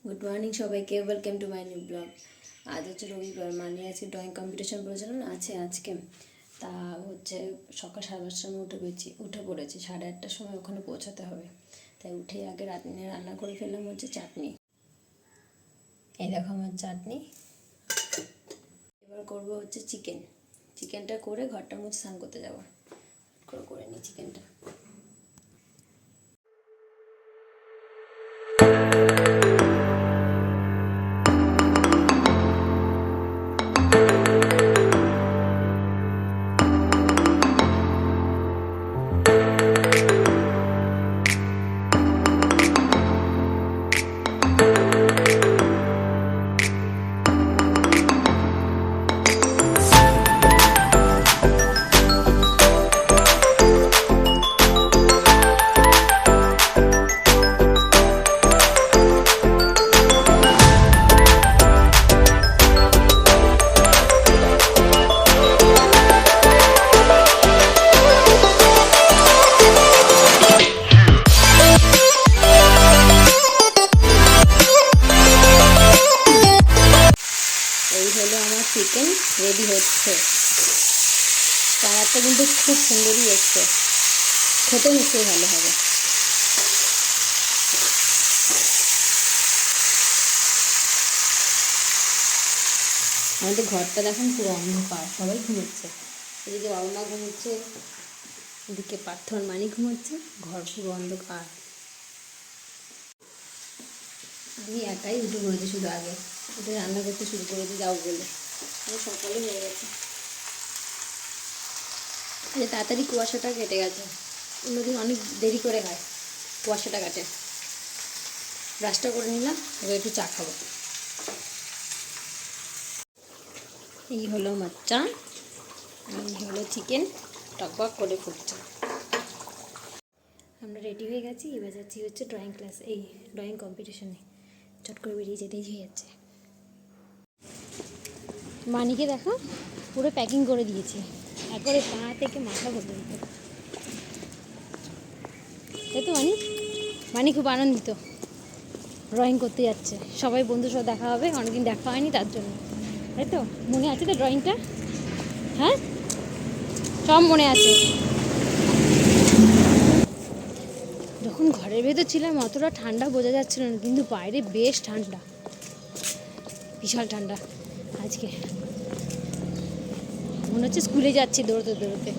Good morning সবাইকে, welcome to my new blog. আজ হচ্ছে রবিবার, মানে আজকে ড্রয়িং কম্পিটিশন বলেছিলাম না, আছে আজকে। তা হচ্ছে সকাল 5:30টার সময় উঠে পড়েছি, 8:30টার সময় ওখানে পৌঁছাতে হবে। তাই উঠে আগে রান্না করে ফেললাম হচ্ছে চাটনি। এই দেখো আমার চাটনি। এবার করবো হচ্ছে চিকেনটা করে ঘরটা মুছে স্নান করতে যাবো। করে নিই চিকেনটা। এই হলো আমার চিকেন রেডি হচ্ছে। কালারটা কিন্তু খুব সুন্দরই এসছে, খেতে নিশ্চয়ই ভালো হবে। আমাদের ঘরটা দেখুন পুরো অন্ধকার, সবাই ঘুমোচ্ছে। এদিকে বাবা মা ঘুমোচ্ছে, এদিকে পার্থর মানি ঘুমোচ্ছে, ঘর পুরো অন্ধকার। আমি একাই উঠে পড়েছি শুধু আগে উঠে রান্না করতে শুরু করেছি যাও বলে। সকালে হয়ে গেছে, তাড়াতাড়ি কুয়াশাটা কেটে গেছে। অন্যদিন অনেক দেরি করে হয়, কুয়াশাটা কাটে। ব্রাশটা করে নিলাম, এবার একটু চা খাবো। এই হলো আমার চা, এই হলো চিকেন, টকবক করে ফুটছে। আমরা রেডি হয়ে গেছি, এবার যাচ্ছি হচ্ছে ড্রয়িং কম্পিটিশনে। চট করে বেরিয়ে যেতেই হয়ে যাচ্ছে। মানিকে দেখো পুরো প্যাকিং করে দিয়েছি, একবারে পা থেকে মাথা পর্যন্ত। তাই তো মানি খুব আনন্দিত, ড্রয়িং করতে যাচ্ছে। সবাই বন্ধুর সাথে দেখা হবে, অনেকদিন দেখা হয়নি তার জন্য। তাই তো, মনে আছে তো ড্রয়িংটা? হ্যাঁ, সব মনে আছে। যখন ঘরের ভেতর ছিলাম অতটা ঠান্ডা বোঝা যাচ্ছিল না, কিন্তু বাইরে বেশ ঠান্ডা, বিশাল ঠান্ডা। আজকে মনে হচ্ছে স্কুলে যাচ্ছি দৌড়তে দৌড়তে।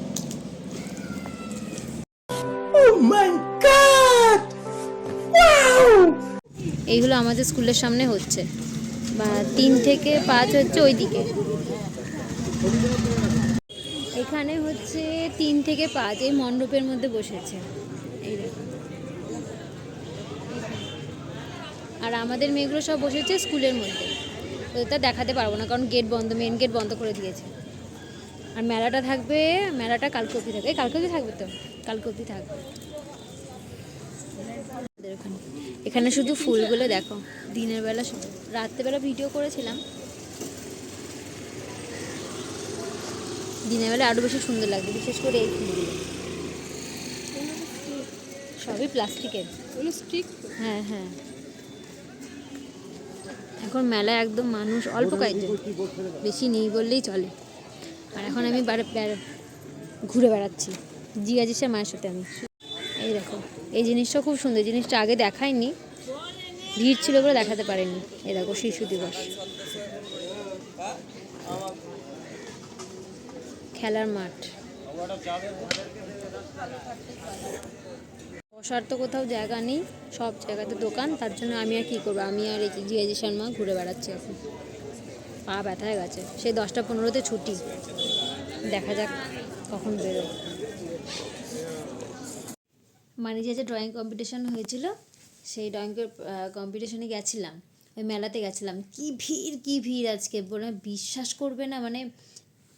এইগুলো আমাদের স্কুলের সামনে হচ্ছে, বা 3 থেকে 5 হচ্ছে ওইদিকে। এখানে হচ্ছে 3 থেকে 5 এই মণ্ডপের মধ্যে বসেছে, এই দেখো। আর আমাদের মেয়েগুলো সব বসেছে স্কুলের মধ্যে। ওটা দেখাতে পারবো না, কারণ মেন গেট বন্ধ করে দিয়েছে। আর মেলাটা কালকে অবধি থাকবে। কালকে অবধি থাকবে তো, কালকে অবধি থাকবে। এখানে শুধু ফুলগুলো দেখো, দিনের বেলা রাত্রেবেলা ভিডিও করেছিলাম, দিনের বেলা আরও বেশি সুন্দর লাগবে, বিশেষ করে এই ফুলগুলো। সবই প্লাস্টিকের। হ্যাঁ হ্যাঁ, এখন মেলায় একদম মানুষ অল্প কয়েকজন, বেশি নেই বললেই চলে। আর এখন আমি ঘুরে বেড়াচ্ছি জিয়াজিসের মায়ের সাথে। আমি এই দেখো, এই জিনিসটা খুব সুন্দর, জিনিসটা আগে দেখাইনি, ভিড় ছিল বলে দেখাতে পারেনি। এই দেখো, শিশু দিবস খেলার মাঠ। বসার তো কোথাও জায়গা নেই, সব জায়গাতে দোকান। তার জন্য আমি আর কী করবো, আমি আর এই জিয়াজি শর্মা ঘুরে বেড়াচ্ছি। এখন পা ব্যথা হয়ে গেছে, সেই 10টা 15তে ছুটি, দেখা যাক কখন বেরোয়। মানে যে ড্রয়িং কম্পিটিশান হয়েছিল, সেই ড্রয়িং কম্পিটিশনে গেছিলাম, ওই মেলাতে গেছিলাম। কি ভিড় আজকে, বলে বিশ্বাস করবে না, মানে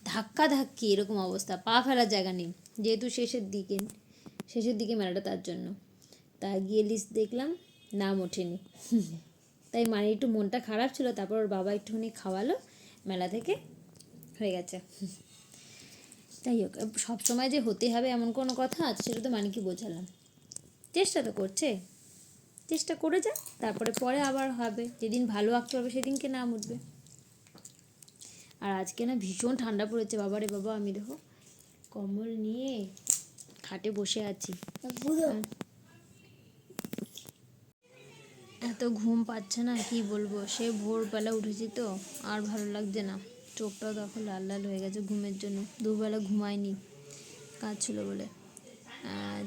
ধাক্কি এরকম অবস্থা, পা ফেলার জায়গা নেই। যেহেতু শেষের দিকে মেলাটা, তার জন্য। তা গিয়ে লিস্ট দেখলাম, নাম ওঠেনি। তাই মানে একটু মনটা খারাপ ছিল। তারপর ওর বাবা একটুখানি খাওয়ালো, মেলা থেকে হয়ে গেছে। যাই হোক, সবসময় যে হতে হবে এমন কোনো কথা আছে সেটা তো মানে কি বোঝালাম, চেষ্টা তো করছে। চেষ্টা করে যা, তারপরে পরে আবার হবে, যেদিন ভালো আঁকতে হবে সেদিনকে নাম উঠবে। আর আজকে না ভীষণ ঠান্ডা পড়েছে বাবা রে বাবা, আমি দেখো কম্বল নিয়ে খাটে বসে আছি। আর এত ঘুম পাচ্ছে না, কি বলবো, সে ভোরবেলা উঠেছি তো আর ভালো লাগছে না, চোখটাও তখন লাল লাল হয়ে গেছে ঘুমের জন্য, দুবেলা ঘুমাইনি কাজ ছিল বলে।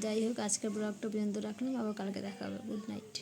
যাই হোক, আজকের ব্লগটা পর্যন্ত রাখলাম, আবার কালকে দেখা হবে। Good night.